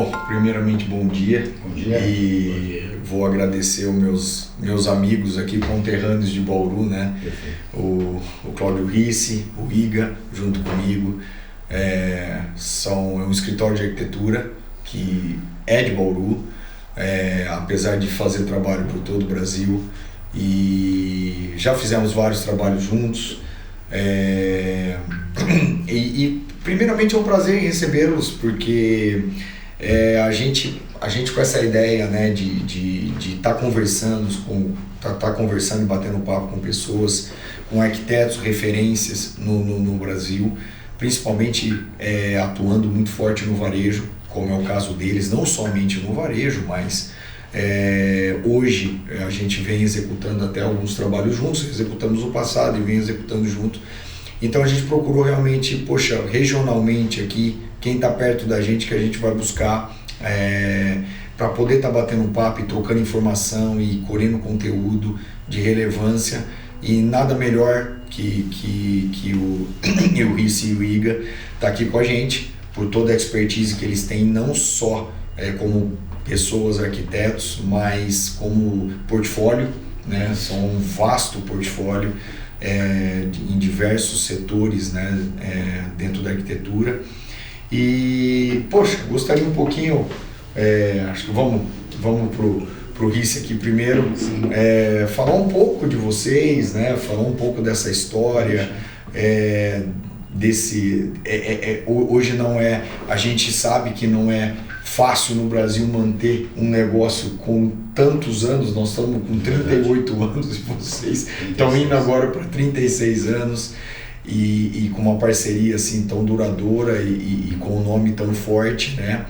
Bom, primeiramente bom dia. Bom dia. E vou agradecer os meus amigos aqui, conterrâneos de Bauru, né? O Cláudio Risse, o Iga, junto comigo. São um escritório de arquitetura que é de Bauru, apesar de fazer trabalho por todo o Brasil. E já fizemos vários trabalhos juntos. E primeiramente é um prazer recebê-los, porque a gente com essa ideia, né, de estar conversando e batendo papo com pessoas, com arquitetos, referências no Brasil, principalmente atuando muito forte no varejo, como é o caso deles, não somente no varejo, mas hoje a gente vem executando até alguns trabalhos juntos, executamos no passado e vem executando junto. Então a gente procurou realmente, regionalmente aqui, quem está perto da gente, que a gente vai buscar para poder estar batendo um papo e trocando informação e colhendo conteúdo de relevância. E nada melhor que o Risse e o Iga tá aqui com a gente, por toda a expertise que eles têm, não só como pessoas, arquitetos, mas como portfólio, né? São um vasto portfólio em diversos setores, né? Dentro da arquitetura. E, gostaria um pouquinho, acho que vamos pro Risse aqui primeiro, falar um pouco de vocês, né? Falar um pouco dessa história, hoje não é, a gente sabe que não é fácil no Brasil manter um negócio com tantos anos. Nós estamos com 38 anos e vocês estão indo agora para 36 anos e com uma parceria assim tão duradoura e com um nome tão forte, né,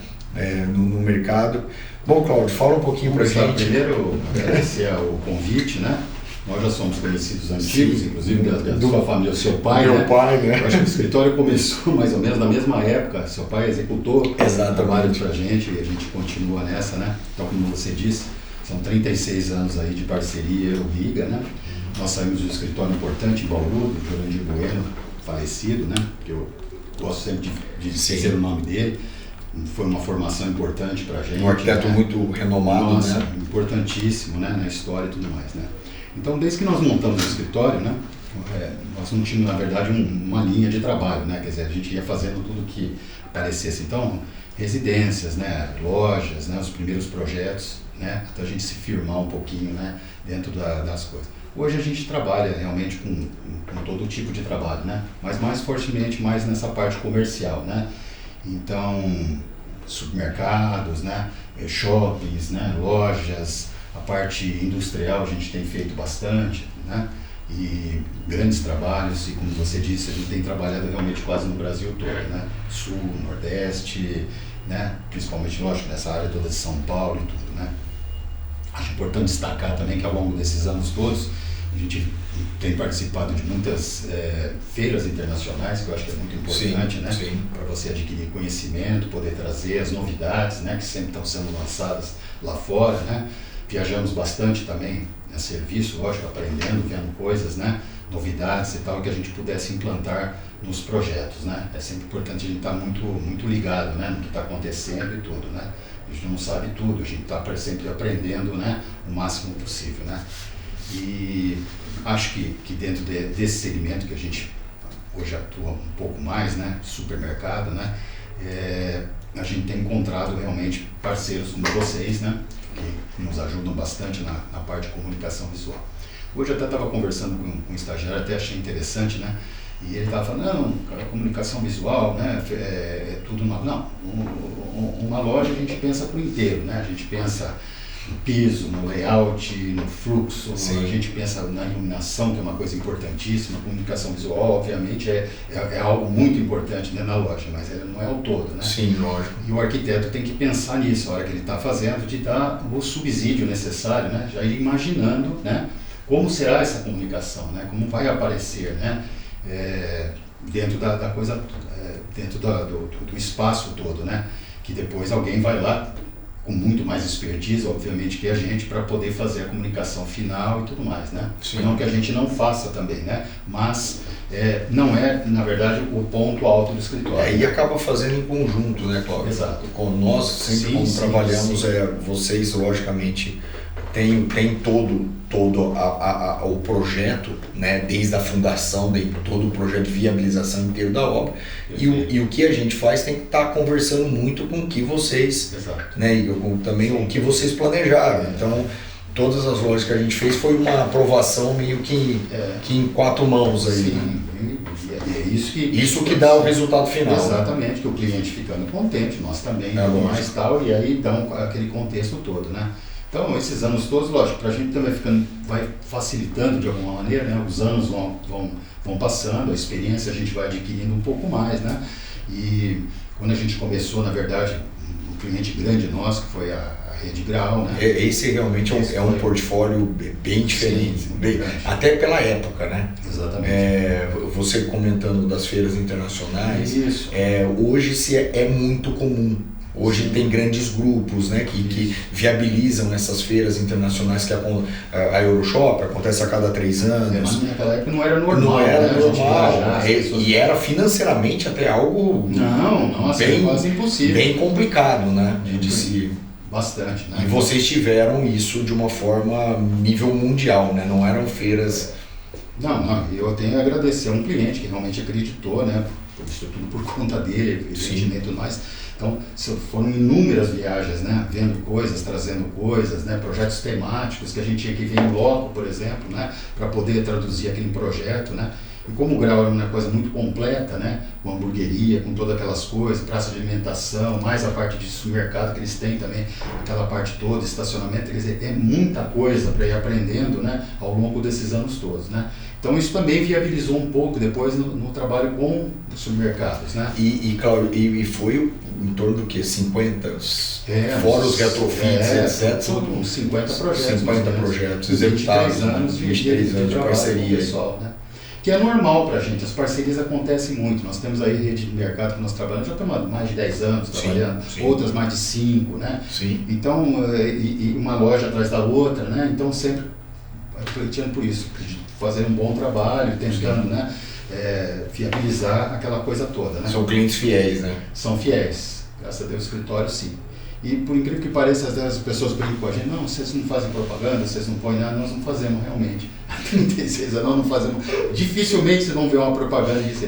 no mercado. Bom, Cláudio, fala um pouquinho para a gente. Primeiro, agradecer o convite, né? Nós já somos conhecidos antigos, inclusive da sua família, o seu pai, meu pai, né? Eu acho que o escritório começou mais ou menos na mesma época. Seu pai executou trabalho pra gente e a gente continua nessa, né? Então, como você disse, são 36 anos aí de parceria, o Iga, né? Nós saímos do escritório importante em Bauru, do Jurandir Bueno, falecido, né? Que eu gosto sempre de dizer o nome dele. Foi uma formação importante pra gente. Um arquiteto, né? Muito renomado. Nossa, né? Importantíssimo, né? Na história e tudo mais, né? Então, desde que nós montamos o escritório, né, nós não tínhamos, na verdade, uma linha de trabalho, né? Quer dizer, a gente ia fazendo tudo que aparecesse. Então, residências, né, lojas, né, os primeiros projetos, né, até a gente se firmar um pouquinho, né, dentro das coisas. Hoje a gente trabalha realmente com todo tipo de trabalho, né, mas mais fortemente mais nessa parte comercial, né. Então, supermercados, né, shoppings, né, lojas. A parte industrial a gente tem feito bastante, né? E grandes trabalhos, e como você disse, a gente tem trabalhado realmente quase no Brasil todo, né? Sul, Nordeste, né? Principalmente, lógico, nessa área toda de São Paulo e tudo, né? Acho importante destacar também que ao longo desses anos todos a gente tem participado de muitas feiras internacionais, que eu acho que é muito importante, sim, né? Para você adquirir conhecimento, poder trazer as novidades, né? Que sempre estão sendo lançadas lá fora, né? Viajamos bastante também a serviço, lógico, aprendendo, vendo coisas, né, novidades e tal, que a gente pudesse implantar nos projetos, né. É sempre importante a gente estar muito ligado, né, no que está acontecendo e tudo, né. A gente não sabe tudo, a gente está sempre aprendendo, né, o máximo possível, né. E acho que dentro desse segmento que a gente hoje atua um pouco mais, né, supermercado, né, a gente tem encontrado realmente parceiros como vocês, né, que nos ajudam bastante na parte de comunicação visual. Hoje eu até estava conversando com um estagiário, até achei interessante, né? E ele estava falando, não, a comunicação visual, né, tudo não, uma loja a gente pensa por inteiro, né? A gente pensa no piso, no layout, no fluxo, sim. A gente pensa na iluminação, que é uma coisa importantíssima. A comunicação visual, obviamente, é algo muito importante, né, na loja, mas não é o todo, né? Sim, lógico. E o arquiteto tem que pensar nisso, a hora que ele está fazendo, de dar o subsídio necessário, né? Já ir imaginando, né, como será essa comunicação, né? Como vai aparecer, né? Dentro da coisa, dentro do espaço todo, né? Que depois alguém vai lá com muito mais expertise, obviamente, que a gente, para poder fazer a comunicação final e tudo mais, né? Sim. Não que a gente não faça também, né? Mas não é, na verdade, o ponto alto do escritório. E acaba fazendo em conjunto, né, Cláudio? Exato. Com nós, sempre como trabalhamos, vocês, logicamente, tem todo o projeto, né, desde a fundação, todo o projeto de viabilização inteiro da obra, e o que a gente faz tem que estar conversando muito com o que vocês, né, e também o que vocês planejaram. Então, todas as lojas que a gente fez foi uma aprovação meio que em 4 mãos aí. Sim, né? É isso que dá o resultado final. Exatamente, que o cliente ficando contente, nós também, mais tal, e aí dá aquele contexto todo, né? Então, esses anos todos, lógico, para a gente também vai facilitando de alguma maneira, né? Os anos vão passando, a experiência a gente vai adquirindo um pouco mais, né? E quando a gente começou, na verdade, um cliente grande nosso, que foi a Rede Grau, né? Esse realmente é um portfólio bem diferente, Sim, até pela época, né? Exatamente. Você comentando das feiras internacionais, Isso. Hoje é muito comum. Hoje tem grandes grupos, né, que viabilizam essas feiras internacionais, que a Euroshop acontece a cada 3 anos. Mas naquela época não era normal. Não era normal. Viajar, e era financeiramente até algo bem, quase impossível. Bem complicado, né? De se... Bastante, né? E vocês tiveram isso de uma forma nível mundial, né? Não eram feiras... Não, eu tenho a agradecer a um cliente que realmente acreditou, né? Isso tudo por conta dele, evidentemente, tudo mais. Então, foram inúmeras viagens, né? Vendo coisas, trazendo coisas, né? Projetos temáticos que a gente tinha que ver em loco, por exemplo, né? Para poder traduzir aquele projeto, né? E como o Grau era uma coisa muito completa, né? Com hamburgueria, com todas aquelas coisas, praça de alimentação, mais a parte de supermercado que eles têm também, aquela parte toda, estacionamento, quer dizer, é muita coisa para ir aprendendo, né? Ao longo desses anos todos, né? Então isso também viabilizou um pouco depois no trabalho com os supermercados, né? Claro, e foi em torno do que? 50? Fora os retrofits, etc. São uns 50 projetos. 50 projetos executados, 23 anos de parceria. Pessoal, né? Que é normal para a gente, as parcerias acontecem muito. Nós temos aí rede de mercado que nós trabalhamos, já estamos há mais de 10 anos trabalhando, outras mais de 5, né? Sim. Então, e uma loja atrás da outra, né? Então sempre refletindo por isso, fazer um bom trabalho, tentando, né? Viabilizar aquela coisa toda, né? São clientes fiéis, né? São fiéis, graças a Deus, o escritório sim. E por incrível que pareça, às vezes as pessoas brincam com a gente, não, vocês não fazem propaganda, vocês não põem nada, nós não fazemos realmente. Há 36 anos nós não fazemos. Dificilmente vocês vão ver uma propaganda disso.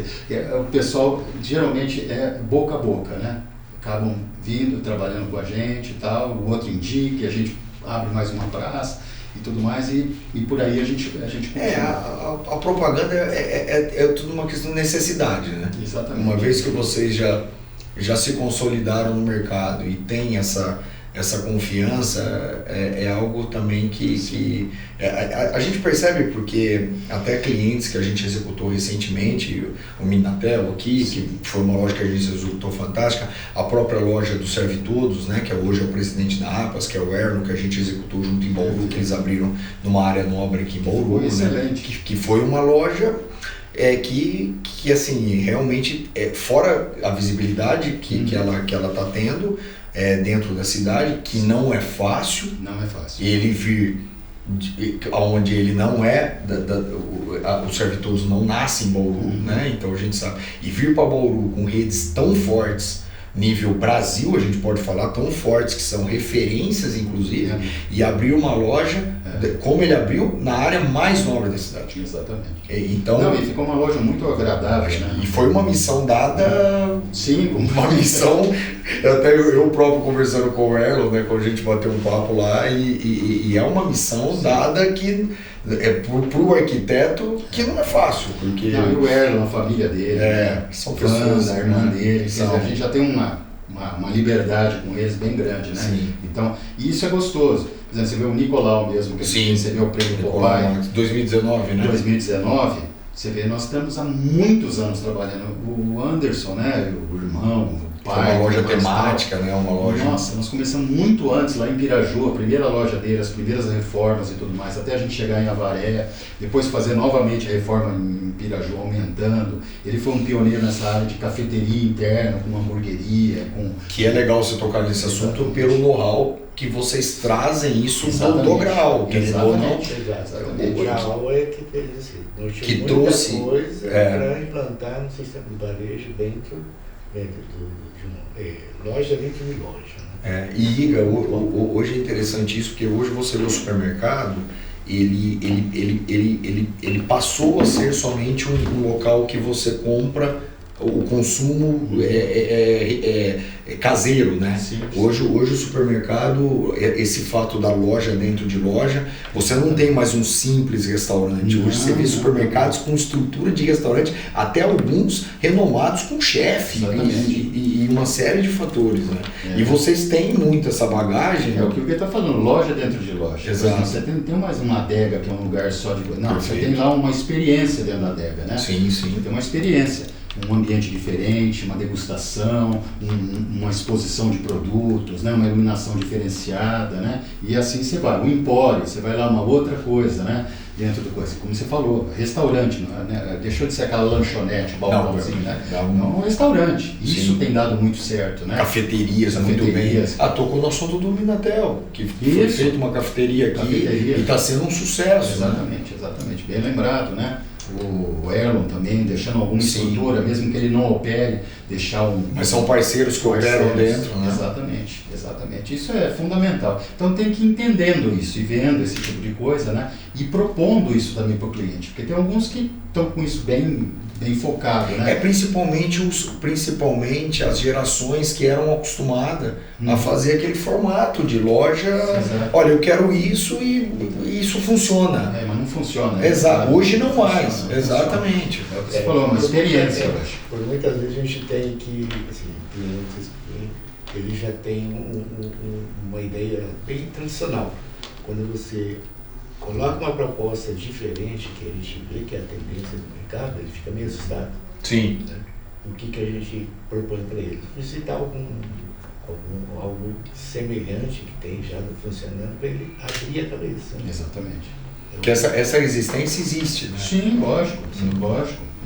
O pessoal geralmente é boca a boca, né? Acabam vindo, trabalhando com a gente e tal, o outro indica, a gente abre mais uma praça e tudo mais, e por aí a gente continua. A propaganda é tudo uma questão de necessidade, né? Exatamente. Uma vez que vocês já se consolidaram no mercado e tem essa confiança, é algo também que a gente percebe, porque até clientes que a gente executou recentemente, o Minatel aqui, que foi uma loja que a gente executou fantástica, a própria loja do Serve Todos, né, que hoje é o presidente da APAS, que é o Erno, que a gente executou junto em Bauru, que eles abriram numa área nobre aqui em Bauru, né, que foi uma loja que assim, realmente, fora a visibilidade que ela está tendo dentro da cidade, que não é fácil. Não é fácil. Ele vir onde ele não os servitores não nascem em Bauru, né? Então a gente sabe. E vir para Bauru com redes tão fortes, nível Brasil, a gente pode falar, tão fortes, que são referências, inclusive, e abrir uma loja, como ele abriu, na área mais nobre da cidade. Exatamente. Então, e ficou uma loja muito agradável, né? E foi uma missão dada... Sim. Uma missão... Até eu próprio conversando com o Erlon, né, quando a gente bateu um papo lá, e é uma missão dada que... para o arquiteto, que não é fácil, porque... E o Erlon, a família dele, são pessoas, a irmã dele, a gente já tem uma liberdade com eles bem grande, né? Sim. Então, isso é gostoso. Por exemplo, você vê o Nicolau mesmo, que recebeu o prêmio Popeye. 2019, né? 2019, você vê, nós estamos há muitos anos trabalhando. O Anderson, né, o irmão, parque. Uma loja temática, né? Uma loja... Nossa, nós começamos muito antes lá em Piraju, a primeira loja dele, as primeiras reformas e tudo mais, até a gente chegar em Avaré, depois fazer novamente a reforma em Piraju, aumentando. Ele foi um pioneiro nessa área de cafeteria interna, com hamburgueria, com... Que é legal você tocar nesse assunto pelo know-how que vocês trazem isso do grau, querendo ou não. Exatamente. O grau é que fez assim. Que trouxe coisa para implantar no sistema de varejo dentro de uma loja dentro de loja. Né? E Iga, hoje é interessante isso, porque hoje você vê o supermercado, ele passou a ser somente um local que você compra o consumo caseiro, né? Sim. Hoje o supermercado, esse fato da loja dentro de loja, você não tem mais um simples restaurante. Hoje você vê supermercados com estrutura de restaurante, até alguns renomados com chefe e uma série de fatores, né? E vocês têm muito essa bagagem. É o que o Gui está falando, loja dentro de loja. Exato. Você tem mais uma adega, que é um lugar só de... Não, Perfeito. Você tem lá uma experiência dentro da adega, né? Sim. Você tem uma experiência. Um ambiente diferente, uma degustação, uma exposição de produtos, né? Uma iluminação diferenciada, né? E assim você vai, um empório, você vai lá uma outra coisa, né? Dentro do coisa, como você falou, restaurante, né? Deixou de ser aquela lanchonete, balcãozinho, né? É um restaurante. Isso tem dado muito certo, né? Cafeterias, muito bem. Tocou no assunto do Minatel, que foi feita uma cafeteria aqui e está sendo um sucesso. Exatamente, bem lembrado, né? O Erlon também, deixando alguma estrutura, mesmo que ele não opere, deixar Mas são parceiros que operam dentro, né? Exatamente. Isso é fundamental. Então tem que ir entendendo isso e vendo esse tipo de coisa, né? E propondo isso também para o cliente, porque tem alguns que estão com isso bem focado, né? Principalmente as gerações que eram acostumadas a fazer aquele formato de loja. Exato. Olha, eu quero isso e isso funciona. Mas não funciona. Exato. Hoje não mais. Exatamente. É o que você falou, uma experiência, eu acho. Por muitas vezes a gente tem que, assim, clientes que eles já têm uma ideia bem tradicional. Quando você coloca uma proposta diferente, que a gente vê que é a tendência do mercado, ele fica meio assustado. Sim. Né? O que a gente propõe para eles? Visitar algo semelhante que tem já funcionando para ele abrir a cabeça. Né? Exatamente. Porque essa resistência existe, né? Sim, lógico.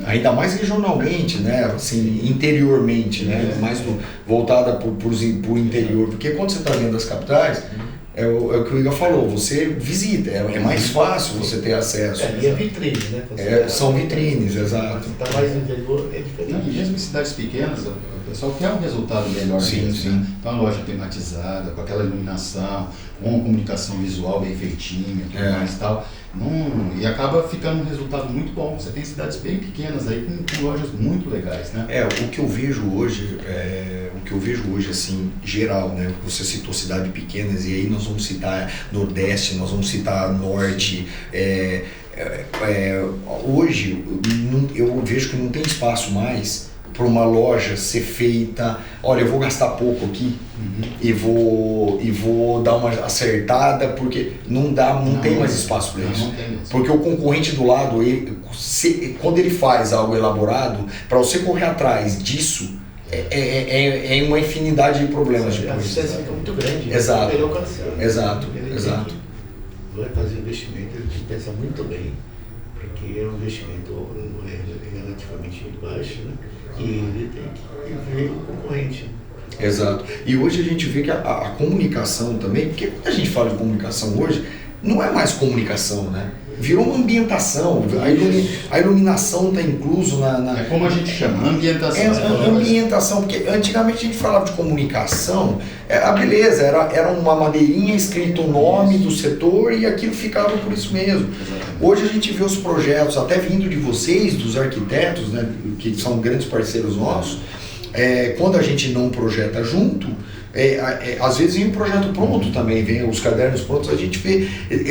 Ainda mais regionalmente, né? Assim, interiormente, né? Mais voltada por interior. Porque quando você está dentro das capitais, é o que o Igor falou, você visita, é mais fácil você ter acesso. E é vitrine, né? São vitrines, exato. Você está mais no interior, é diferente. E mesmo em cidades pequenas, o pessoal quer um resultado melhor. Sim. Né? Então a loja tematizada, com aquela iluminação, com uma comunicação visual bem feitinha, tudo mais e tal. E acaba ficando um resultado muito bom. Você tem cidades bem pequenas aí com lojas muito legais, né? O que eu vejo hoje, assim, geral, né? Você citou cidades pequenas e aí nós vamos citar Nordeste, nós vamos citar Norte. Hoje eu vejo que não tem espaço mais para uma loja ser feita, olha, eu vou gastar pouco aqui e vou dar uma acertada, porque não tem mais espaço para isso. Porque o concorrente do lado, quando ele faz algo elaborado, para você correr atrás disso, é uma infinidade de problemas depois. A distância fica muito grande. Exato. Exato. Vai fazer investimento, ele tem que pensar muito bem, porque é um investimento relativamente baixo, né? E ele tem que ver o concorrente. Exato. E hoje a gente vê que a comunicação também, porque quando a gente fala de comunicação hoje, não é mais comunicação, né? Virou uma ambientação, a iluminação está incluso na... É como a gente chama, ambientação. Ambientação, porque antigamente a gente falava de comunicação, beleza, era uma madeirinha escrito o nome do setor e aquilo ficava por isso mesmo. Exatamente. Hoje a gente vê os projetos, até vindo de vocês, dos arquitetos, né, que são grandes parceiros nossos, quando a gente não projeta junto, às vezes vem um projeto pronto também, vem os cadernos prontos, a gente vê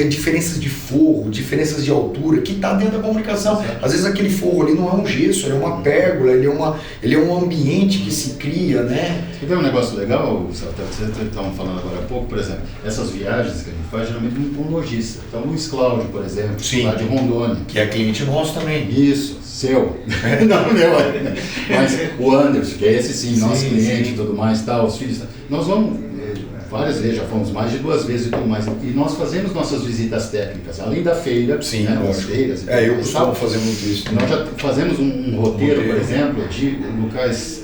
diferenças de forro, diferenças de altura, que está dentro da comunicação. Às vezes aquele forro ali não é um gesso, ele é uma pérgola, ele é um ambiente que se cria, né? Você vê um negócio legal, vocês estavam falando agora há pouco, por exemplo, essas viagens que a gente faz, geralmente com um lojista. Então, o Luiz Cláudio, por exemplo, Sim. lá de Rondônia. Que é cliente nosso também. Isso, seu. Não, meu. Mas o Anderson, que é esse sim, nosso cliente e tudo mais, tal, os filhos. Nós vamos várias vezes, já fomos mais de 2 vezes e tudo mais. E nós fazemos nossas visitas técnicas, além da feira, sim, né, das feiras. Eu costumo fazer muito isso. Nós já fazemos um roteiro, por exemplo, de locais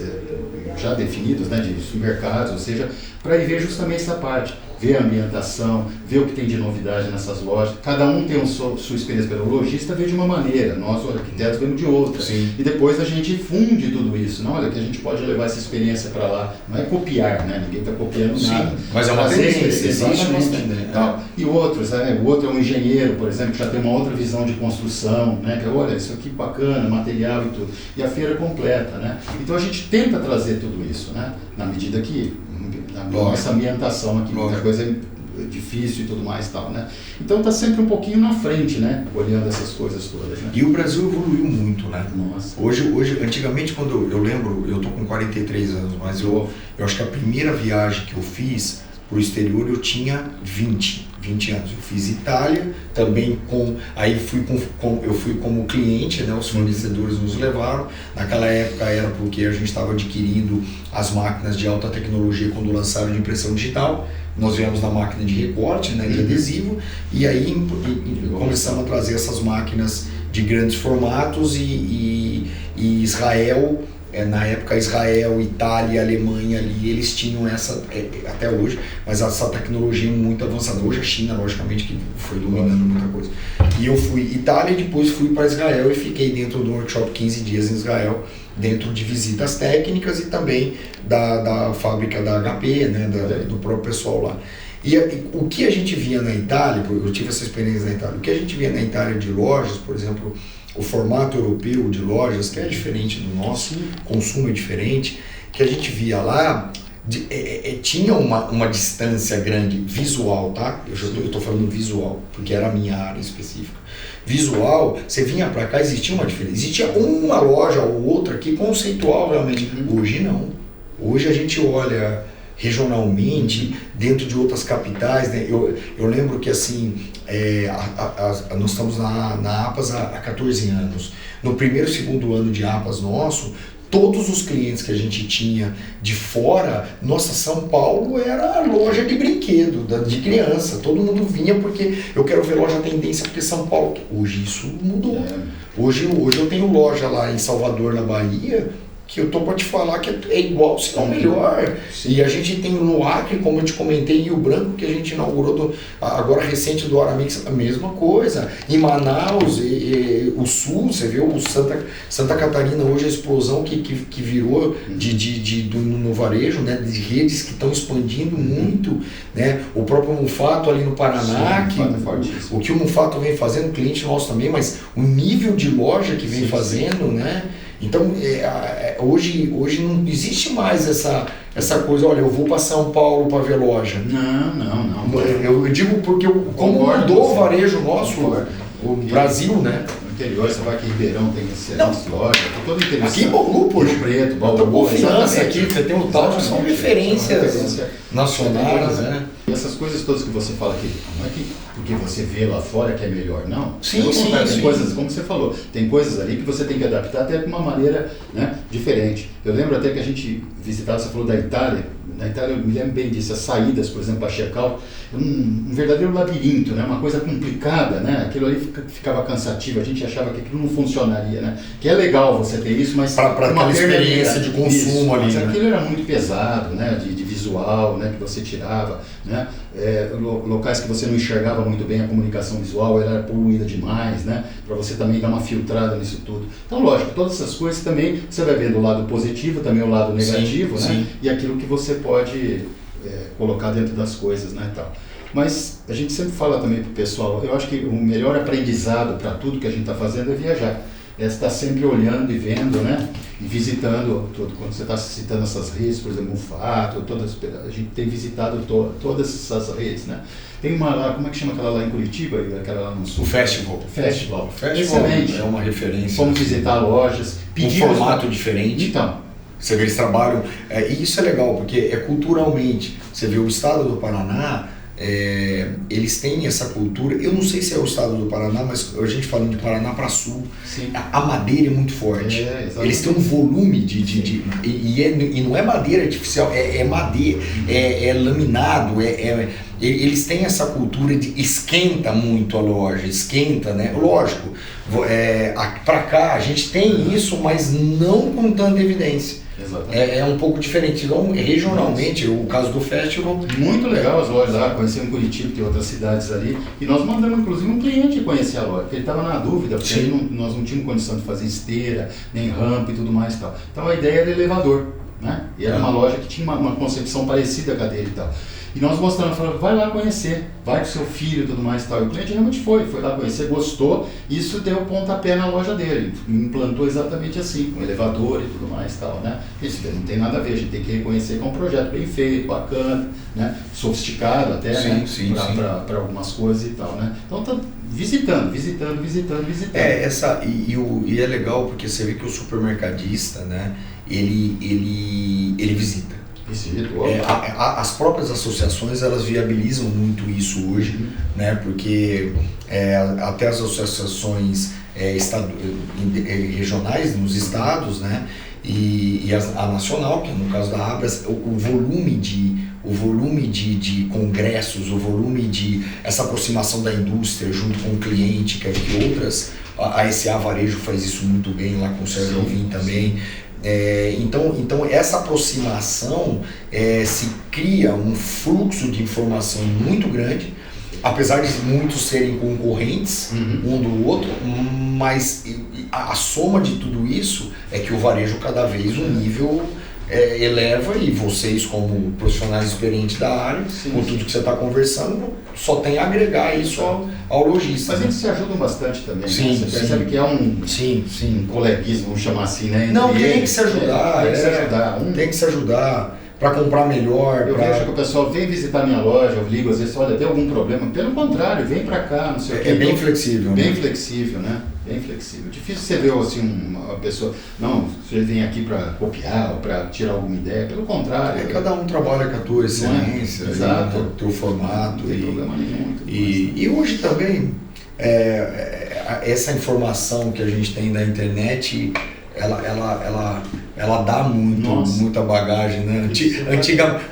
já definidos, né, de supermercados, ou seja, para ir ver justamente essa parte, ver a ambientação, ver o que tem de novidade nessas lojas. Cada um tem sua experiência pelo lojista, vê de uma maneira, nós, os arquitetos, vemos de outra. Sim. E depois a gente funde tudo isso. Não, olha, que a gente pode levar essa experiência para lá. Não é copiar, né? Ninguém está copiando nada. Mas é uma tendência, existe uma tendência. E outros, o outro é um engenheiro, por exemplo, que já tem uma outra visão de construção, né? Que olha, isso aqui bacana, material e tudo. E a feira completa, né? Então a gente tenta trazer tudo isso, né? Na medida que na nossa ambientação aqui, muita coisa é difícil e tudo mais e tal, né? Então está sempre um pouquinho na frente, né? Olhando essas coisas todas, né? E o Brasil evoluiu muito, né? Nossa. Hoje, antigamente, quando eu lembro, eu tô com 43 anos, mas eu acho que a primeira viagem que eu fiz pro exterior eu tinha 20 anos. Eu fiz Itália, também aí eu fui como cliente, né? Os fornecedores nos levaram. Naquela época era porque a gente estava adquirindo as máquinas de alta tecnologia quando lançaram de impressão digital. Nós viemos na máquina de recorte, né, de adesivo, e aí começamos a trazer essas máquinas de grandes formatos e Israel, na época Israel, Itália e Alemanha ali, eles tinham essa, até hoje, mas essa tecnologia muito avançada. Hoje a China, logicamente, que foi dominando muita coisa. E eu fui Itália e depois fui para Israel e fiquei dentro do workshop 15 dias em Israel, dentro de visitas técnicas e também da fábrica da HP, né, do próprio pessoal lá. E o que a gente via na Itália, eu tive essa experiência na Itália, o que a gente via na Itália de lojas, por exemplo, o formato europeu de lojas, que é diferente do nosso, consumo é diferente, que a gente via lá, tinha uma distância grande visual, tá? Eu estou falando visual, porque era a minha área específica. Visual, você vinha para cá, existia uma diferença. Existia uma loja ou outra que conceitual realmente. Hoje não. Hoje a gente olha regionalmente, dentro de outras capitais, né? Eu lembro que assim, nós estamos na APAS há 14 anos. No primeiro e segundo ano de APAS nosso, todos os clientes que a gente tinha de fora, nossa, São Paulo era a loja de brinquedo, de criança. Todo mundo vinha porque eu quero ver loja tendência, porque São Paulo... Hoje isso mudou. Hoje eu tenho loja lá em Salvador, na Bahia, que eu tô para te falar que é igual, se não melhor. Sim. E a gente tem no Acre, como eu te comentei, em Rio Branco, que a gente inaugurou agora recente do Aramix, a mesma coisa. Em Manaus, o Sul, você vê o Santa Catarina hoje, a explosão que virou no varejo, né, de redes que estão expandindo muito, né? O próprio Mufato ali no Paraná, sim, o que o Mufato vem fazendo, cliente nosso também, mas o nível de loja que vem fazendo, né? Então, hoje não existe mais essa coisa, olha, eu vou para São Paulo para ver loja. Não. Eu digo porque como mudou o varejo nosso, o Brasil, né? No interior, você vai aqui em Ribeirão, tem excelentes lojas, todo interior. Aqui em Bauru, poxa. Rio Preto, Bauru, Finança aqui, você tem o tal, que são referências nacionais, né? E essas coisas todas que você fala aqui, não é que porque você vê lá fora que é melhor, não. Sim. Tem coisas, como você falou, tem coisas ali que você tem que adaptar até de uma maneira, né, diferente. Eu lembro até que a gente visitava, você falou da Itália. Na Itália eu me lembro bem disso, as saídas, por exemplo, para check-out, um verdadeiro labirinto, né? Uma coisa complicada, né? Aquilo ali ficava cansativo, a gente achava que aquilo não funcionaria, né? Que é legal você ter isso, mas... Para aquela experiência de consumo ali, mas né? Aquilo era muito pesado, né? De visual, né? Que você tirava, né? Locais que você não enxergava muito bem a comunicação visual, ela era poluída demais, né? Para você também dar uma filtrada nisso tudo. Então, lógico, todas essas coisas também, você vai vendo o lado positivo, também o lado negativo, sim, né? sim. E aquilo que você pode colocar dentro das coisas, né, tal. Mas a gente sempre fala também para o pessoal, eu acho que o melhor aprendizado para tudo que a gente está fazendo é viajar. É estar sempre olhando e vendo, né? e visitando, quando você está citando essas redes, por exemplo, o Fato, a gente tem visitado todas essas redes, né? Tem uma lá, como é que chama aquela lá em Curitiba? Aquela lá no sul? O Festival. Festival. Excelente. É uma referência. Fomos visitar lojas, um formato diferente. Então, você vê, eles trabalham, e isso é legal, porque é culturalmente. Você vê o estado do Paraná, eles têm essa cultura. Eu não sei se é o estado do Paraná, mas a gente falando de Paraná para sul, sim, a madeira é muito forte. Eles têm um volume e não é madeira artificial, é madeira, é laminado, eles têm essa cultura de esquenta muito a loja, esquenta, né? Lógico, para cá a gente tem isso, mas não com tanta evidência. É um pouco diferente. Então, regionalmente, o caso do festival... Muito legal as lojas lá, conhecemos Curitiba, tem outras cidades ali, e nós mandamos inclusive um cliente conhecer a loja, porque ele estava na dúvida, porque nós não tínhamos condição de fazer esteira, nem rampa e tudo mais e tal. Então a ideia era elevador, né? E era uma loja que tinha uma concepção parecida com a dele e tal. E nós mostramos, falamos, vai lá conhecer, vai com seu filho e tudo mais e tal. E o cliente realmente foi lá conhecer, gostou, e isso deu pontapé na loja dele. Implantou exatamente assim, com elevador e tudo mais e tal, né? Isso não tem nada a ver, a gente tem que reconhecer que é um projeto bem feito, bacana, né? Sofisticado até, né? Para algumas coisas e tal, né? Então tá visitando. E é legal porque você vê que o supermercadista, né? Ele visita. As próprias associações, elas viabilizam muito isso hoje, né? Porque até as associações regionais nos estados, né? E a nacional, que no caso da Abras, o volume de congressos, o volume de essa aproximação da indústria junto com o cliente, que outras, a SA Varejo faz isso muito bem lá com o Sérgio Alvim também. Então essa aproximação se cria um fluxo de informação muito grande, apesar de muitos serem concorrentes um do outro, mas a soma de tudo isso é que o varejo cada vez o nível eleva, e vocês como profissionais experientes da área, com tudo que você está conversando, só tem a agregar isso ao lojista. Mas eles se ajudam bastante também, sim, né? Você percebe que é um coleguismo, vamos chamar assim, né? Não, tem que se ajudar, tem que se ajudar para comprar melhor. Eu vejo que o pessoal vem visitar minha loja, eu ligo às vezes, olha, tem algum problema? Pelo contrário, vem para cá, não sei o quê. É bem flexível. Bem flexível, né? Bem flexível. Difícil você ver assim uma pessoa, não, você vem aqui para copiar ou para tirar alguma ideia, pelo contrário. Cada um trabalha com a tua excelência, o teu formato. Não tem problema nenhum. E hoje também, essa informação que a gente tem da internet, ela dá muita bagagem, né?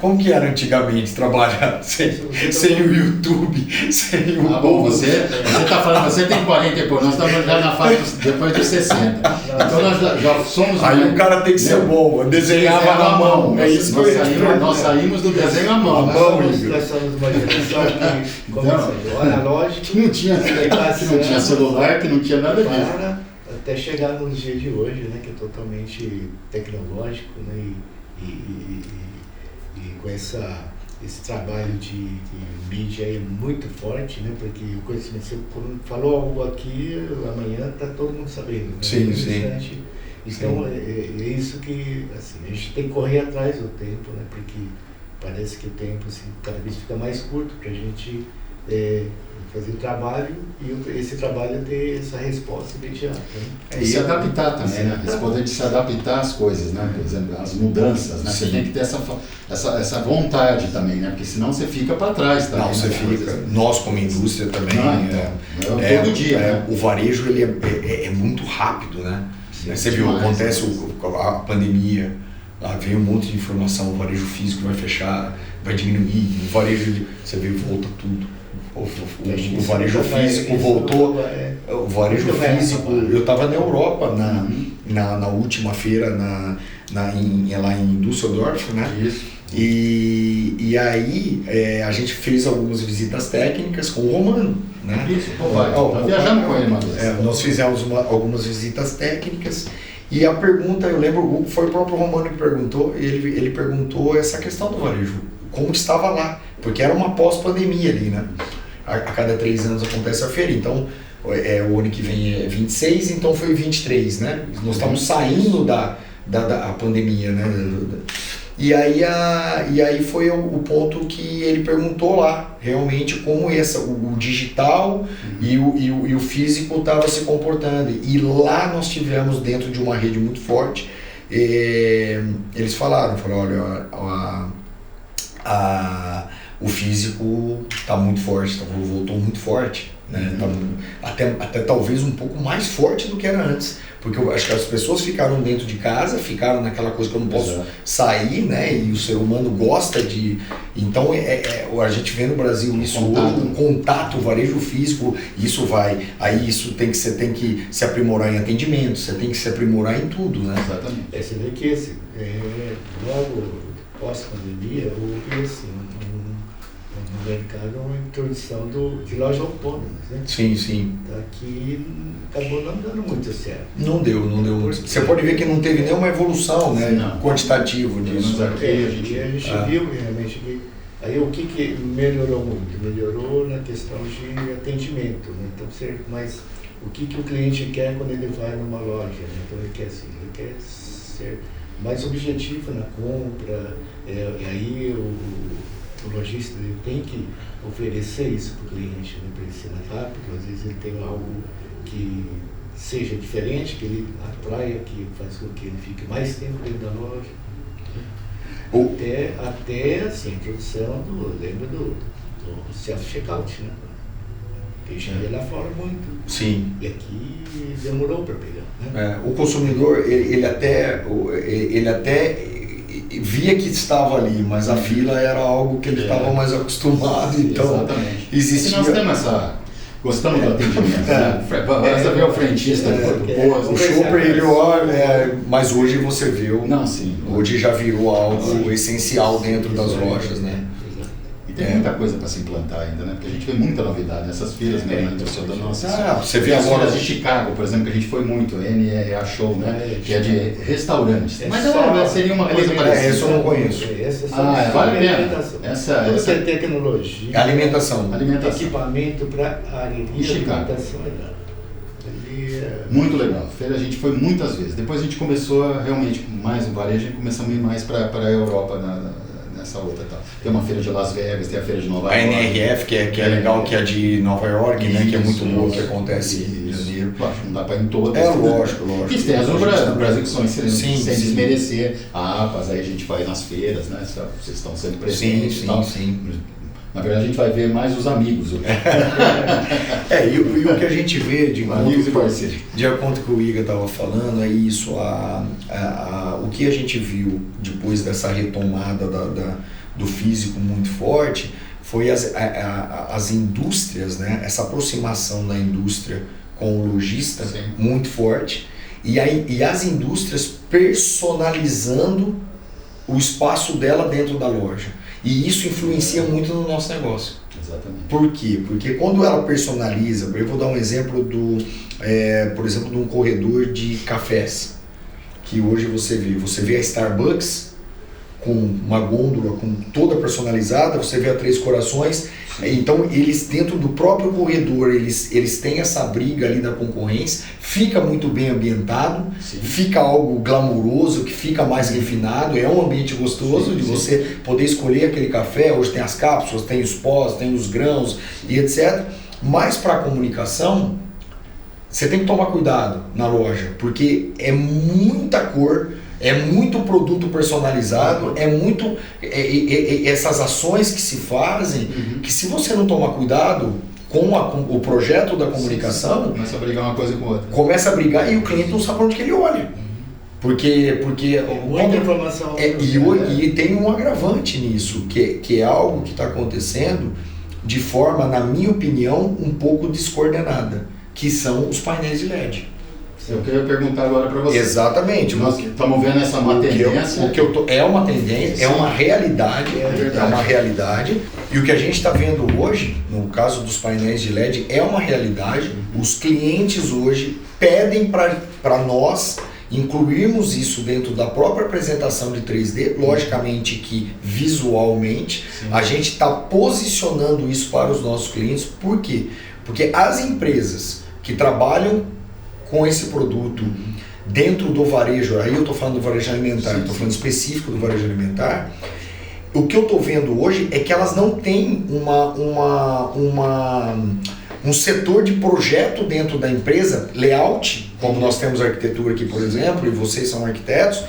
Como que era antigamente trabalhar sem o YouTube, sem o... Bom, você tá falando, você tem 40 e pouco, nós estamos já na fase depois dos 60. Então nós já somos... Aí o cara tem que ser bom, desenhava na mão. Nós saímos do desenho à mão. Nós somos uma geração que começou do analógico, que não tinha celular, que não tinha nada disso. Até chegar nos dias de hoje, né, que é totalmente tecnológico, né, e com esse trabalho de mídia é muito forte, né, porque o conhecimento, você falou algo aqui, amanhã está todo mundo sabendo. Né? Sim. Então é isso que assim, a gente tem que correr atrás do tempo, né, porque parece que o tempo assim, cada vez fica mais curto para a gente fazer o trabalho e esse trabalho ter essa resposta imediata. Né? E se adaptar também, né? Esse poder de se adaptar às coisas, né? Por exemplo, as mudanças, né? Você tem que ter essa vontade também, né? Porque senão você fica para trás também. Não, você fica. Nós como indústria também. Todo dia. Né? O varejo ele é muito rápido, né? Sim, você viu, acontece a pandemia, lá veio um monte de informação, o varejo físico vai fechar, vai diminuir, o varejo, você vê, volta tudo. O varejo físico voltou. O varejo físico. Eu estava na Europa na última feira lá em Düsseldorf, né? Isso. E aí a gente fez algumas visitas técnicas com o Romano, né? Isso, viajamos com ele, Matheus. Nós fizemos algumas visitas técnicas. E a pergunta, eu lembro, foi o próprio Romano que perguntou, ele perguntou essa questão do varejo, como estava lá, porque era uma pós-pandemia ali, né? A cada 3 anos acontece a feira, então o ano que vem é 26, então foi 23, né? Nós estamos saindo a pandemia, né? E aí foi o ponto que ele perguntou lá, realmente, como o digital e o físico estava se comportando. E lá nós tivemos, dentro de uma rede muito forte, eles falaram, olha, o físico está muito forte, voltou muito forte, né? Até talvez um pouco mais forte do que era antes. Porque eu acho que as pessoas ficaram dentro de casa, ficaram naquela coisa que eu não posso sair, né? E o ser humano gosta de... Então, a gente vê no Brasil isso hoje, o contato, o varejo físico, isso vai... Aí isso você tem que se aprimorar em atendimento, você tem que se aprimorar em tudo, né? Exatamente. Você vê que logo pós-pandemia, houve assim, no mercado uma introdução de lojas autônomas, né? Sim. Que acabou não dando muito certo. Não deu muito. Você pode ver que não teve nenhuma evolução, né, quantitativa disso. A gente viu realmente que aí o que melhorou muito? Melhorou na questão de atendimento, né? Então, mas o que o cliente quer quando ele vai numa loja, né? Então ele quer ser mais objetivo na compra, e aí o lojista ele tem que oferecer isso para o cliente, né, para ele ser mais rápido. Às vezes ele tem algo que seja diferente, que ele atraia, que faz com que ele fique mais tempo dentro da loja. Até assim, a introdução do self-checkout, né? Que já ia lá fora muito. Sim. E aqui demorou para pegar, né? O consumidor, ele até via que estava ali, mas a fila era algo que ele estava mais acostumado, então exatamente. Existia... E nós temos gostamos do atendimento, né? Você vê o frentista o shopper, ele olha, mas hoje você viu, hoje já virou algo essencial dentro das lojas, né? Tem muita coisa para se implantar ainda, né? Porque a gente vê muita novidade nessas feiras, né? Você vê as feiras de Chicago, por exemplo, que a gente foi muito, NRA Show, né? Que é de restaurantes. Mas seria uma coisa parecida. Essa eu não conheço. Vale a pena. Essa é tecnologia. Alimentação. Equipamento para área de alimentação. Muito legal. Feira a gente foi muitas vezes. Depois a gente começou realmente mais o varejo e começamos a ir mais para a Europa nessa outra, tá? Tem uma feira de Las Vegas, tem a feira de Nova York. A NRF, que é legal, que é de Nova York, né? Que é muito boa, que acontece em janeiro. Não dá para ir em todas. Lógico. E tem as no Brasil que são excelentes, sem desmerecer. Mas aí a gente vai nas feiras, né? Vocês estão sendo presentes. Sim. Na verdade, a gente vai ver mais os amigos. E o que a gente vê, de amigos e parceiros. De acordo com o Iga estava falando, é isso. O que a gente viu depois dessa retomada do físico muito forte foi as indústrias, né? Essa aproximação da indústria com o lojista muito forte. E as indústrias personalizando o espaço dela dentro da loja. E isso influencia muito no nosso negócio. Exatamente. Por quê? Porque quando ela personaliza, eu vou dar um exemplo por exemplo, de um corredor de cafés, que hoje você vê a Starbucks com uma gôndola com toda personalizada, você vê a Três Corações. Então eles dentro do próprio corredor, eles têm essa briga ali da concorrência, fica muito bem ambientado, fica algo glamuroso, que fica mais refinado, é um ambiente gostoso de você poder escolher aquele café. Hoje tem as cápsulas, tem os pós, tem os grãos e etc. Mas para a comunicação, você tem que tomar cuidado na loja, porque é muita cor, é muito produto personalizado, é muito essas ações que se fazem, que se você não tomar cuidado com o projeto da comunicação, começa a brigar uma coisa com outra. Começa a brigar e o cliente não sabe onde que ele olha. Porque muita informação. E tem um agravante nisso, que é algo que está acontecendo de forma, na minha opinião, um pouco descoordenada, que são os painéis de LED. Eu queria perguntar agora para você. Exatamente. Nós estamos vendo uma tendência. É uma tendência, é uma realidade, é uma realidade. E o que a gente está vendo hoje, no caso dos painéis de LED, é uma realidade. Os clientes hoje pedem para nós incluirmos isso dentro da própria apresentação de 3D, logicamente que visualmente, a gente está posicionando isso para os nossos clientes. Por quê? Porque as empresas que trabalham com esse produto dentro do varejo, aí eu estou falando do varejo alimentar, estou falando específico do varejo alimentar, o que eu estou vendo hoje é que elas não têm um setor de projeto dentro da empresa, layout, como nós temos arquitetura aqui, por exemplo, e vocês são arquitetos,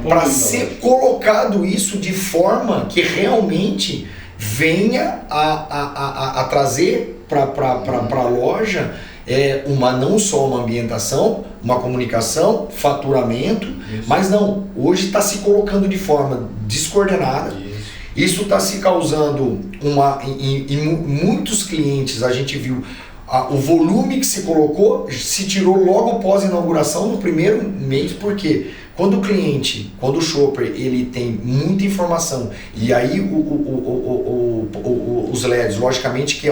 para ser colocado isso de forma que realmente venha a trazer para a loja não só uma ambientação, uma comunicação, faturamento, mas não, hoje está se colocando de forma descoordenada. Isso está se causando em muitos clientes, a gente viu o volume que se colocou, se tirou logo pós-inauguração no primeiro mês, porque quando o shopper, ele tem muita informação, e aí os LEDs, logicamente que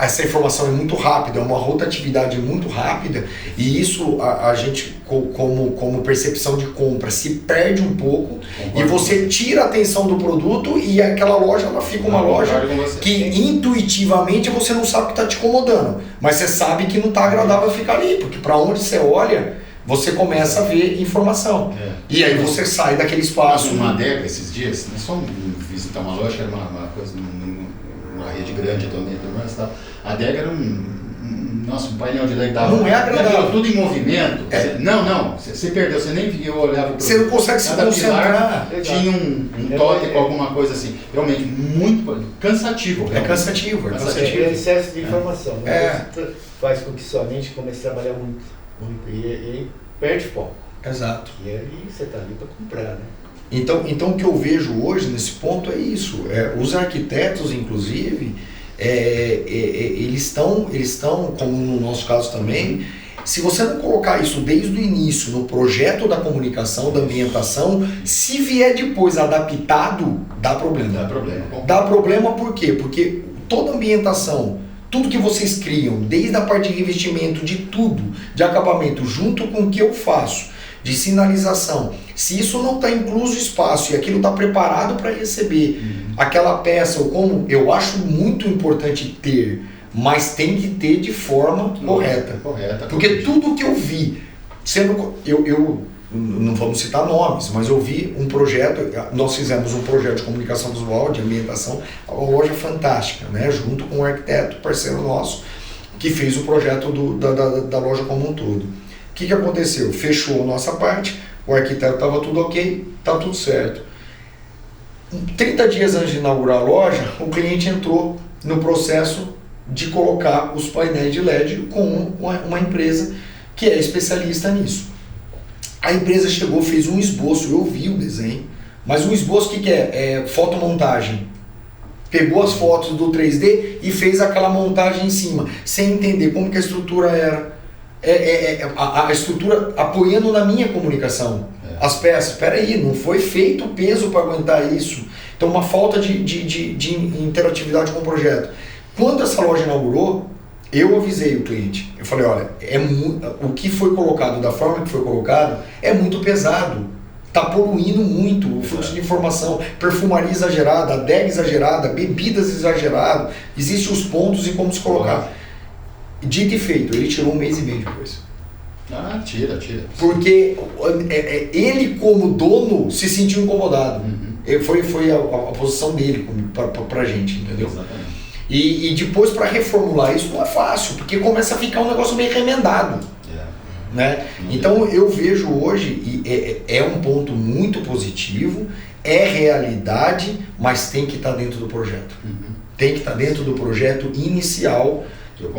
essa informação é muito rápida, é uma rotatividade muito rápida, e isso a gente, como percepção de compra, se perde um pouco, e você tira a atenção do produto e aquela loja ela fica uma loja que intuitivamente você não sabe que está te incomodando, mas você sabe que não está agradável ficar ali, porque para onde você olha, você começa a ver informação. E aí você sai daquele espaço. Uma adega esses dias, não é só visitar uma loja, era uma coisa... uma rede grande também, a adega era um painel de LED. Não é agradável. Tudo em movimento. Não, você perdeu, você nem viu, olhava pro você não consegue se concentrar. Tinha um toque com alguma coisa assim. Realmente, muito cansativo. Realmente. É cansativo. É excesso de informação. Faz com que sua mente comece a trabalhar muito. E perde foco. Exato. E aí você está ali para comprar, né? Então o que eu vejo hoje nesse ponto é isso. Os arquitetos, inclusive, eles estão, como no nosso caso também, se você não colocar isso desde o início no projeto da comunicação, da ambientação, se vier depois adaptado, dá problema. Dá problema por quê? Porque toda ambientação, tudo que vocês criam, desde a parte de revestimento, de tudo, de acabamento, junto com o que eu faço, de sinalização, se isso não está incluso espaço e aquilo está preparado para receber aquela peça, ou como eu acho muito importante ter, mas tem que ter de forma correta. Porque tudo que eu vi, eu não vamos citar nomes, mas eu vi um projeto, nós fizemos um projeto de comunicação visual, de ambientação, uma loja fantástica, né, junto com um arquiteto, parceiro nosso, que fez o projeto da loja como um todo. O que aconteceu? Fechou a nossa parte, o arquiteto estava tudo ok, está tudo certo. 30 dias antes de inaugurar a loja, o cliente entrou no processo de colocar os painéis de LED com uma empresa que é especialista nisso. A empresa chegou, fez um esboço, eu vi o desenho, mas o esboço o que é? É fotomontagem. Pegou as fotos do 3D e fez aquela montagem em cima, sem entender como que a estrutura era. A estrutura apoiando na minha comunicação. As peças, peraí, não foi feito o peso para aguentar isso. Então uma falta de interatividade com o projeto. Quando essa loja inaugurou, eu avisei o cliente. Eu falei, olha, o que foi colocado, da forma que foi colocado, é muito pesado. Está poluindo muito o fluxo de informação, perfumaria exagerada, adega exagerada, bebidas exageradas, existem os pontos e como se colocar. Dito e feito, ele tirou 1 mês e meio depois. Tira. Porque ele, como dono, se sentiu incomodado. Foi a posição dele pra gente, entendeu? Exatamente. E depois, para reformular isso, não é fácil, porque começa a ficar um negócio meio remendado. Né? Então, eu vejo hoje, e é um ponto muito positivo, é realidade, mas tem que estar dentro do projeto. Tem que estar dentro do projeto inicial,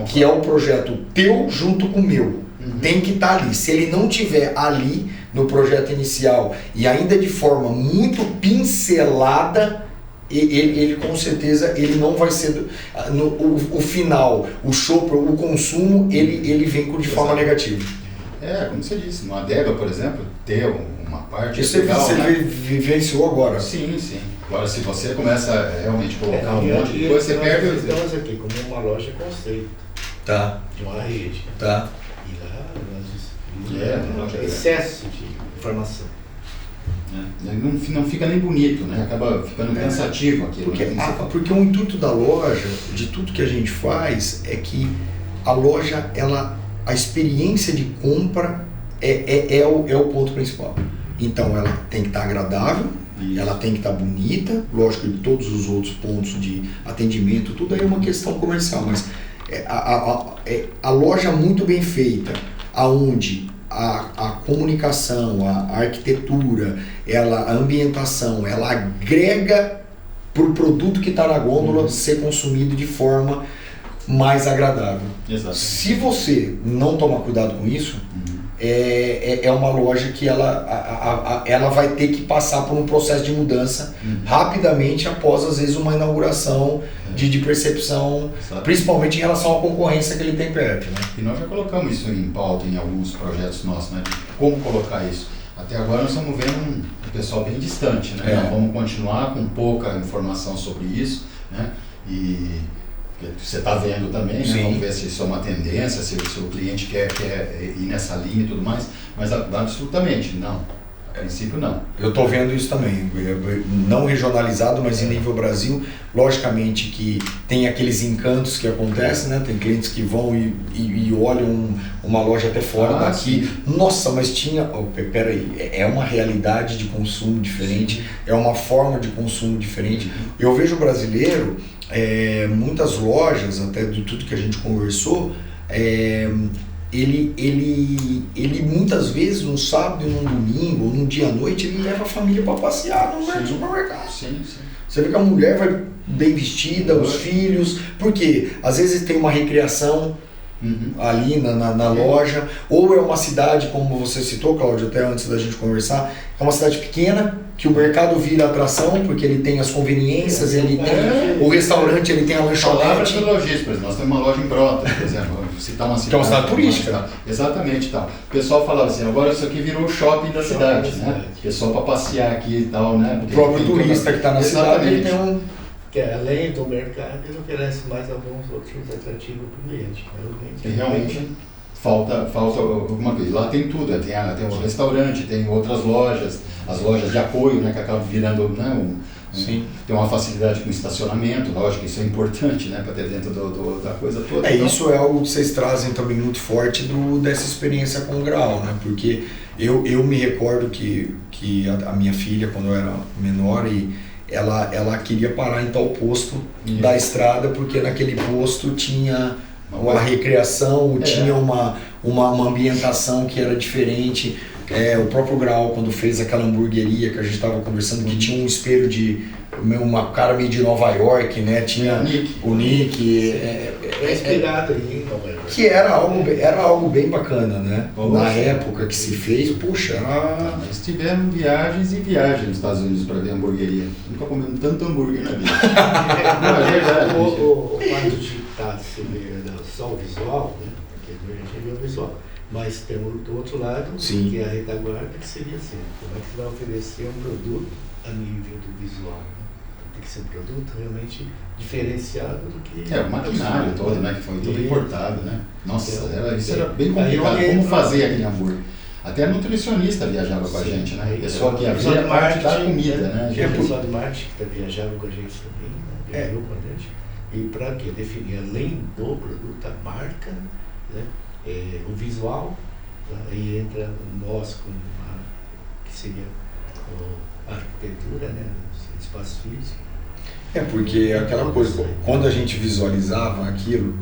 que é o projeto teu junto com o meu. Tem que estar ali. Se ele não tiver ali no projeto inicial e ainda de forma muito pincelada, ele com certeza ele não vai ser o final, o shopper, o consumo, ele vem de forma negativa. Como você disse, numa adega, por exemplo, ter uma parte... Isso você vivenciou agora? Sim. Agora, se você começa a realmente colocar um monte de coisa, você perde... Nós estamos aqui como uma loja conceito. Tá. De uma rede. Tá. E lá, excesso de informação. Não fica nem bonito, né? Acaba ficando cansativo aquilo. Porque o intuito da loja, de tudo que a gente faz, é que a loja, a experiência de compra, é o ponto principal. Então ela tem que estar agradável, Isso. ela tem que estar bonita, lógico que todos os outros pontos de atendimento, tudo aí é uma questão comercial, mas a loja muito bem feita, aonde a comunicação, a arquitetura, a ambientação, ela agrega para o produto que está na gôndola ser consumido de forma mais agradável. Exatamente. Se você não tomar cuidado com isso, é uma loja que ela vai ter que passar por um processo de mudança rapidamente após, às vezes, uma inauguração de percepção, principalmente em relação à concorrência que ele tem perto. Né? E nós já colocamos isso em pauta em alguns projetos nossos, né? De como colocar isso. Até agora nós estamos vendo um pessoal bem distante, né? Nós vamos continuar com pouca informação sobre isso, né? E você está vendo também, né? Vamos ver se isso é uma tendência, se o cliente quer ir nessa linha e tudo mais, mas absolutamente não. A princípio não. Eu estou vendo isso também, não regionalizado, mas em nível Brasil, logicamente que tem aqueles encantos que acontecem, né? Tem clientes que vão e olham uma loja até fora daqui, sim. Nossa, mas tinha, peraí, é uma realidade de consumo diferente, sim. É uma forma de consumo diferente. Eu vejo o brasileiro, muitas lojas, até de tudo que a gente conversou, ele muitas vezes num sábado e num domingo ou num dia à noite ele leva a família para passear no supermercado. Sim, sim. Você vê que a mulher vai bem vestida, os filhos, porque às vezes tem uma recreação ali na loja, ou é uma cidade, como você citou, Cláudio, até antes da gente conversar, é uma cidade pequena, que o mercado vira atração, porque ele tem as conveniências, ele tem o restaurante, ele tem a lanchonete. Palavras de logística, por exemplo, nós temos uma loja em Brota, por exemplo, citar uma cidade. Que é uma cidade turística. Exatamente, tal. O pessoal falava assim, agora isso aqui virou o shopping da cidade, né? Pessoal para passear aqui e tal, né? Porque o próprio turista que está na cidade, ele tem um... Que além do mercado, ele oferece mais alguns outros atrativos para o cliente. Realmente falta alguma coisa. Lá tem tudo, tem um restaurante, tem outras lojas, as lojas de apoio, né, que acabam virando, né, tem uma facilidade com estacionamento, lógico, isso é importante, né, para ter dentro da coisa toda. Então, isso é algo que vocês trazem também muito forte dessa experiência com o Graal, né, porque eu me recordo que a minha filha, quando eu era menor, ela queria parar em tal posto da estrada, porque naquele posto tinha uma recreação, tinha uma ambientação que era diferente. O próprio Graal, quando fez aquela hamburgueria que a gente estava conversando, que tinha um espelho uma cara meio de Nova York, né? Tinha o Nick. Inspirado em Nova York. Que era algo bem bacana, né? Na época que se fez, puxa, Nós tivemos viagens e viagens nos Estados Unidos para ver hamburgueria. Nunca comemos tanto hambúrguer na vida. Não, é verdade. O fato de estar só o visual, né? Porque a gente vê o visual. Mas tem do outro lado, sim. Que é a retaguarda, que seria assim, como é que você vai oferecer um produto a nível do visual, né? Tem que ser um produto realmente diferenciado do que... O maquinário todo, né, que foi todo importado, né? Nossa, isso era bem complicado, como fazer aquele hambúrguer. Até a nutricionista viajava com a gente, né? O pessoal que havia a parte da comida, né? O pessoal de marketing que viajava com a gente também, né? Viajou com a gente. E para quê? Definir, além do produto, a marca, né? O visual, aí entra nós com que seria a arquitetura, né, o espaço físico. Porque aquela coisa, quando a gente visualizava aquilo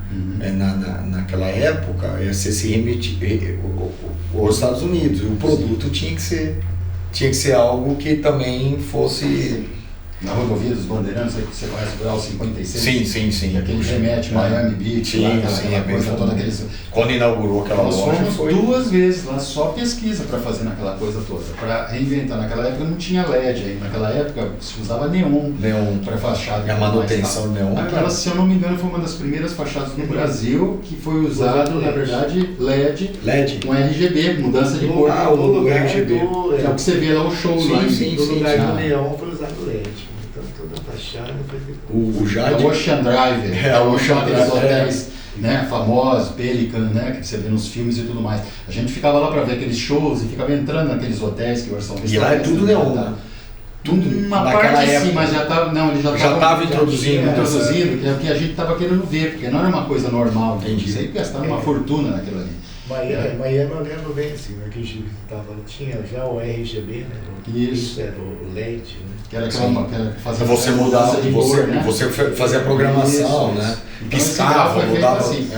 naquela época, você se remetia aos Estados Unidos, o produto tinha que ser algo que também fosse... Na rodovia dos Bandeirantes, que você conhece o Grau 56? Sim. Aquele remete Miami Beach, aquela coisa toda. Quando inaugurou aquela loja, nós fomos 2 vezes lá, só pesquisa para fazer naquela coisa toda, para reinventar. Naquela época não tinha LED ainda, naquela época se usava neon para fachada. A manutenção neon. Aquela, se eu não me engano, foi uma das primeiras fachadas no Brasil que foi usado, na verdade, LED com RGB, mudança de cor. O RGB. Que é o que você vê lá, o show lá. No lugar do neon foi usado LED. Toda a fachada foi o Jade. É o Ocean Drive, o Ocean Drive, hotéis, né, famosos, Pelican, né, que você vê nos filmes e tudo mais. A gente ficava lá para ver aqueles shows e ficava entrando naqueles hotéis que são e lá é tudo neon, né? Tudo uma parte sim, mas já estava, ele já estava introduzindo, que é o que a gente estava querendo ver, porque não era uma coisa normal, entendi. Sempre gastava uma fortuna naquilo ali. Miami eu lembro bem, assim, né, que você tinha já o RGB, né? Isso. Era o LED, né? Que era que fazia Você mudava, de cor, né? você fazia a programação, Isso. né? Então, Piscava, esse mudava. assim,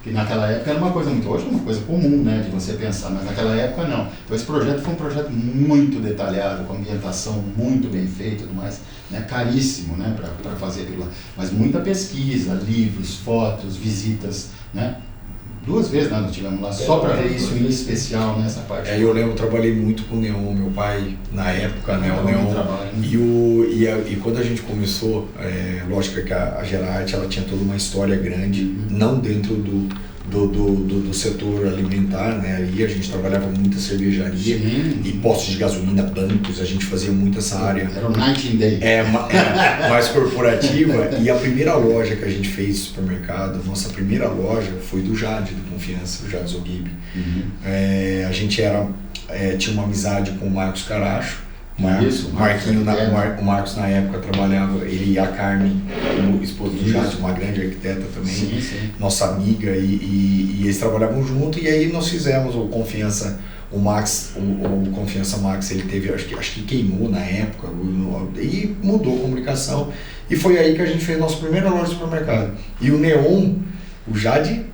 que naquela época era uma coisa muito, hoje é uma coisa comum, né, de você pensar, mas naquela época não. Então esse projeto foi um projeto muito detalhado, com ambientação muito bem feita e tudo mais, né, caríssimo, né, para fazer aquilo lá. Mas muita pesquisa, livros, fotos, visitas, né. 2 vezes nós estivemos lá só para ver isso em especial nessa parte. Eu lembro, trabalhei muito com o neon, meu pai na época, né, o neon. Trabalho, né? E quando a gente começou, lógico que a Gerarte, ela tinha toda uma história grande, não dentro do setor alimentar, né? Aí a gente trabalhava muita cervejaria. Sim. E postos de gasolina, bancos, a gente fazia muito essa área. Era o Night and Day. Mais corporativa. E a primeira loja que a gente fez de supermercado, nossa primeira loja foi do Jade, do Confiança, o Jade Zogib. A gente tinha uma amizade com o Marcos Caracho. O Marcos na época trabalhava, ele e a Carmen, o esposo do Jade, uma grande arquiteta também, sim. nossa amiga, e eles trabalhavam junto, e aí nós fizemos o Confiança, o Confiança Max, ele teve, acho que queimou na época, e mudou a comunicação, e foi aí que a gente fez a nossa primeira loja de supermercado. E o neon, o Jade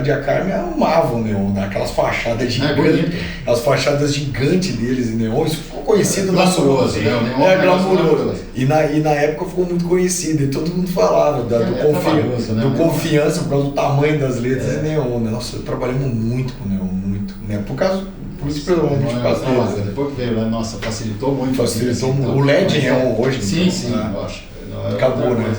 e a Carmen amavam o neon, né? Aquelas fachadas gigantes, as fachadas gigantes deles em neon, isso ficou conhecido na sua. Né? Glamouroso. E na época ficou muito conhecido, e todo mundo falava do Confiança, por causa do tamanho das letras em neon, né? Nossa, trabalhamos muito com neon, muito, né? Por isso provavelmente por causa deles. Depois que veio lá, nossa, facilitou muito. Facilitou muito. O LED neon hoje, sim, né? eu acho. Acabou, né?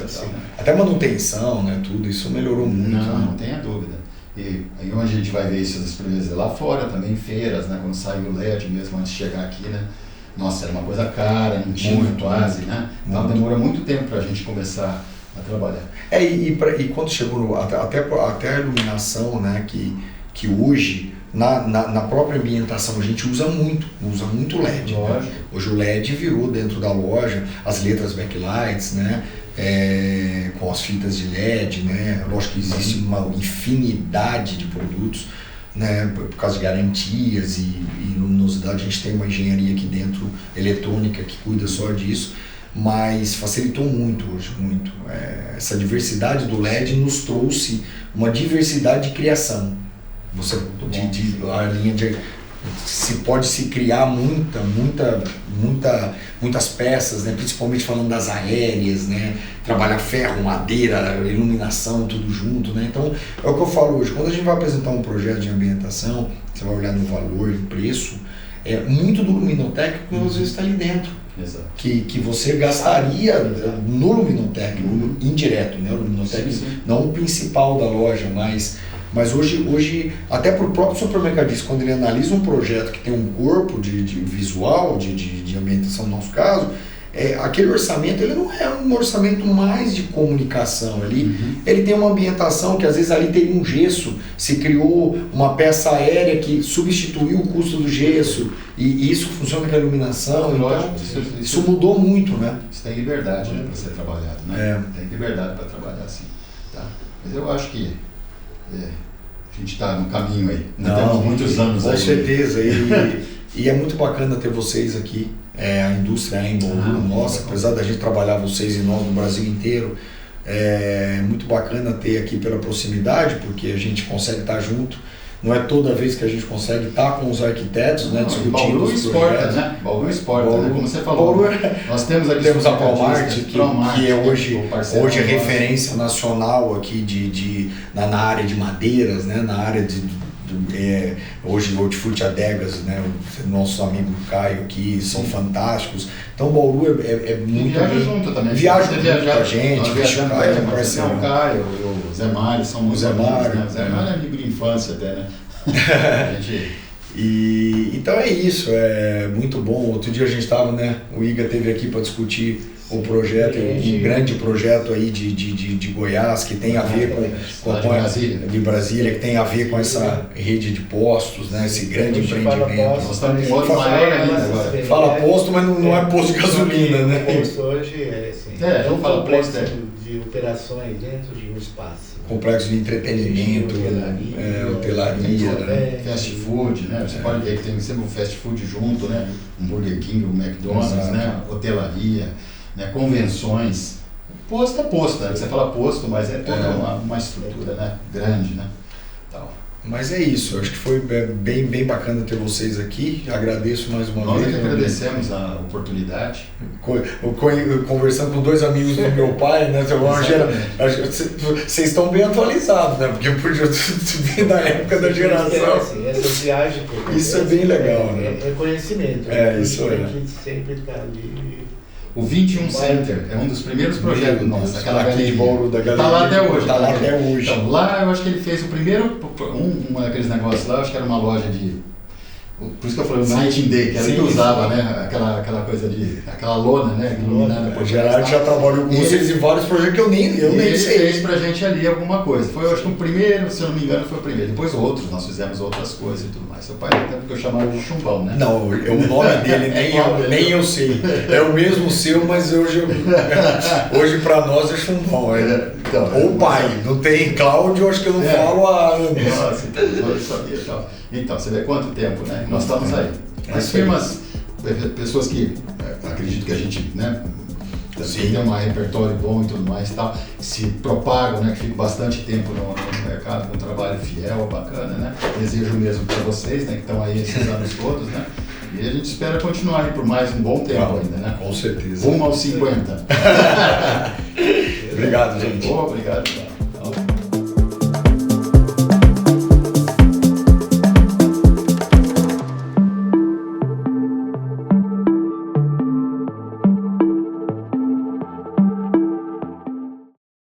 Até manutenção, né? Tudo isso melhorou muito. Não tenha dúvida. E aí onde a gente vai ver isso das primeiras vezes lá fora, também em feiras, né? Quando saiu o LED mesmo antes de chegar aqui, né? Nossa, era uma coisa cara, não tinha quase, né? Então demora muito tempo para a gente começar a trabalhar. E quando chegou até a iluminação, né? Que hoje na própria ambientação a gente usa muito LED. Né? Hoje o LED virou dentro da loja, as letras backlights, né? Com as fitas de LED, né? Lógico que existe uma infinidade de produtos, né? Por causa de garantias e luminosidade, a gente tem uma engenharia aqui dentro, eletrônica, que cuida só disso, mas facilitou muito hoje, muito. Essa diversidade do LED nos trouxe uma diversidade de criação. A linha pode se criar muitas peças, né? Principalmente falando das aéreas, né? Trabalhar ferro, madeira, iluminação, tudo junto, né? Então é o que eu falo hoje, quando a gente vai apresentar um projeto de ambientação, você vai olhar no valor, no preço, muito do luminotécnico às vezes está ali dentro. Exato. Que você gastaria no luminotécnico, indireto, né? O luminotécnico, sim. Não o principal da loja, mas hoje, até para o próprio supermercadista, quando ele analisa um projeto que tem um corpo de visual, de ambientação no nosso caso, aquele orçamento ele não é um orçamento mais de comunicação, ele tem uma ambientação que às vezes ali tem um gesso, se criou uma peça aérea que substituiu o custo do gesso, e isso funciona com a iluminação, lógico, então isso mudou muito, né? Isso tem liberdade, né, para ser trabalhado, né? Tem liberdade para trabalhar assim, tá? Mas eu acho que a gente está no caminho aí, temos muitos anos aí. Com certeza, e é muito bacana ter vocês aqui, a indústria em Bauru, nossa, apesar da gente trabalhar vocês e nós no Brasil inteiro, é muito bacana ter aqui pela proximidade, porque a gente consegue estar junto, não é toda vez que a gente consegue estar com os arquitetos, né, discutindo os projetos. Né? Bauru exporta, né? Como você falou. Nós temos a Promart, que é hoje é referência nacional aqui na área de madeiras, né? Na área hoje Hortifruti Adegas, né? Nossos amigos do Caio aqui são fantásticos. Então Bauru é muito viaja junto também. Viaja junto com a gente. O Caio, o Zé Mário são muito amigos, né? O Zé Mário é amigo de infância até, né? Então é isso, é muito bom. Outro dia a gente estava, né? O Iga esteve aqui para discutir o projeto, um grande projeto aí de Goiás, que tem a ver com de Brasília, que tem a ver com essa rede de postos, né? Esse grande empreendimento. Fala posto, mas não é posto de gasolina, né? Posto hoje é assim. Não fala posto, de operações dentro de um espaço. Complexo de entretenimento, hotelaria, né? Fast food, né? Você pode ver que tem sempre um fast food junto, né? Um Burger King, um McDonald's, Exato. né? Hotelaria, né? Convenções. Posto é posto, né? Você fala posto, mas é toda uma estrutura, né? Grande, né? Então, Mas é isso, eu acho que foi bem bacana ter vocês aqui. Agradeço mais uma nós vez. é que agradecemos a oportunidade. Conversando com 2 amigos do meu pai, né? Vocês estão bem atualizados, né? Porque eu podia vir da época da geração. Essa viagem. Isso é bem legal, né? É conhecimento. Isso é. A gente sempre está ali. O 21 Center é um dos primeiros projetos nossos, aquela aqui de Bauru da galeria. Está lá até hoje. Está lá até hoje. Então, lá eu acho que ele fez o primeiro, um daqueles negócios lá, eu acho que era uma loja de... Por isso que eu falei o Night and Day, que era o que usava, né? Aquela coisa de... Aquela lona, né? Iluminada por O Gerardo já trabalhou com vocês em vários projetos que eu nem ele sei. fez pra gente ali alguma coisa. Foi, eu acho que o primeiro, se eu não me engano, foi o primeiro. Depois outros, nós fizemos outras coisas e tudo mais. Seu pai, até porque eu chamava de Chumbão, né? Não, o nome dele nem eu sei. É o mesmo seu, mas hoje pra nós é Chumbão. Então, Ou pai, não tem Cláudio, acho que eu não falo há anos. Nossa, então, eu sabia. Então, você vê quanto tempo, né? Nós estamos aí. Mas firmas, pessoas que acredito que a gente, né? Tem um repertório bom e tudo mais e tal, se propagam, né? Que ficam bastante tempo no mercado com um trabalho fiel, bacana, né? Desejo mesmo para vocês, né? Que estão aí esses anos todos, né? E a gente espera continuar aí por mais um bom tempo ainda, né? Com certeza. Rumo aos 50. Obrigado, gente. Obrigado.